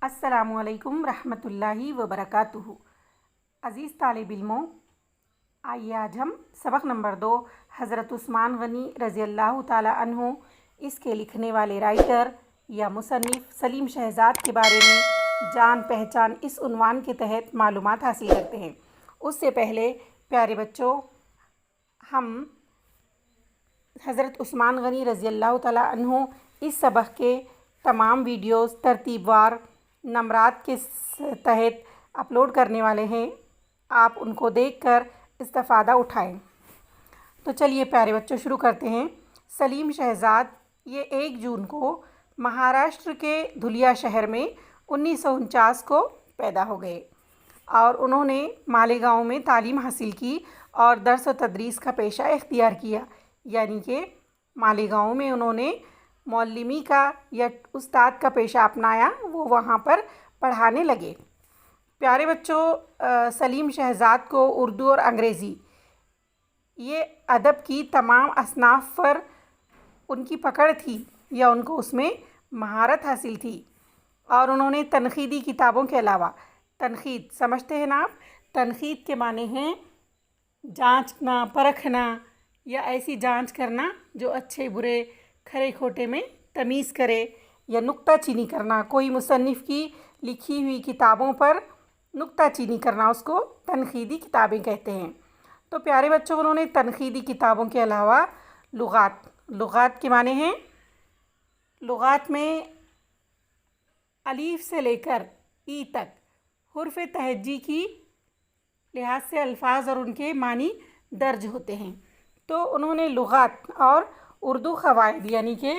السلام علیکم ورحمۃ اللہ وبرکاتہ۔ عزیز طالب علموں، آئیے آج ہم سبق نمبر 2 حضرت عثمان غنی رضی اللہ تعالیٰ عنہ، اس کے لکھنے والے رائٹر یا مصنف سلیم شہزاد کے بارے میں جان پہچان اس عنوان کے تحت معلومات حاصل کرتے ہیں۔ اس سے پہلے پیارے بچوں، ہم حضرت عثمان غنی رضی اللہ تعالیٰ عنہ اس سبق کے تمام ویڈیوز ترتیب وار نمبرات کے تحت اپلوڈ کرنے والے ہیں۔ آپ ان کو دیکھ کر استفادہ اٹھائیں۔ تو چلیے پیارے بچوں شروع کرتے ہیں۔ سلیم شہزاد یہ 1 جون کو مہاراشٹر کے دھلیا شہر میں 1949 کو پیدا ہو گئے اور انہوں نے مالیگاؤں میں تعلیم حاصل کی اور درس و تدریس کا پیشہ اختیار کیا، یعنی کہ مالیگاؤں میں انہوں نے معلمی کا یا استاد کا پیشہ اپنایا، وہ وہاں پر پڑھانے لگے۔ پیارے بچوں، سلیم شہزاد کو اردو اور انگریزی یہ ادب کی تمام اصناف پر ان کی پکڑ تھی یا ان کو اس میں مہارت حاصل تھی، اور انہوں نے تنقیدی کتابوں کے علاوہ تنقید سمجھتے ہیں نا آپ؟ تنقید کے معنی ہیں جانچنا، پرکھنا یا ایسی جانچ کرنا جو اچھے برے کھرے کھوٹے میں تمیز کرے، یا نکتہ چینی کرنا، کوئی مصنف کی لکھی ہوئی کتابوں پر نکتہ چینی کرنا، اس کو تنقیدی کتابیں کہتے ہیں۔ تو پیارے بچوں، انہوں نے تنقیدی کتابوں کے علاوہ لغات کے معنی ہیں، لغات میں الف سے لے کر ای تک حرف تہجی کی لحاظ سے الفاظ اور ان کے معنی درج ہوتے ہیں۔ تو انہوں نے لغات اور اردو قواعد، یعنی کہ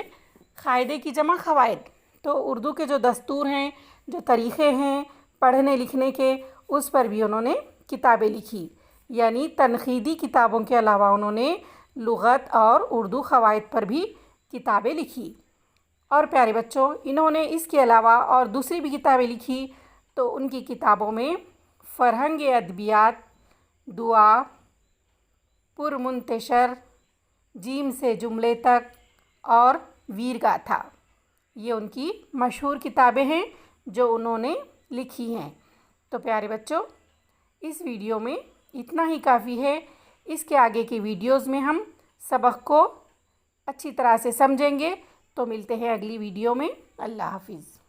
قاعدے کی جمع قواعد، تو اردو کے جو دستور ہیں، جو طریقے ہیں پڑھنے لکھنے کے، اس پر بھی انہوں نے کتابیں لکھی، یعنی تنقیدی کتابوں کے علاوہ انہوں نے لغت اور اردو قواعد پر بھی کتابیں لکھی۔ اور پیارے بچوں، انہوں نے اس کے علاوہ اور دوسری بھی کتابیں لکھی، تو ان کی کتابوں میں فرہنگ ادبیات، دعا، پرمنتشر، جیم سے جملے تک اور ویر گاتھا، یہ ان کی مشہور کتابیں ہیں جو انہوں نے لکھی ہیں۔ تو پیارے بچوں، اس ویڈیو میں اتنا ہی کافی ہے۔ اس کے آگے کی ویڈیوز میں ہم سبق کو اچھی طرح سے سمجھیں گے۔ تو ملتے ہیں اگلی ویڈیو میں۔ اللہ حافظ۔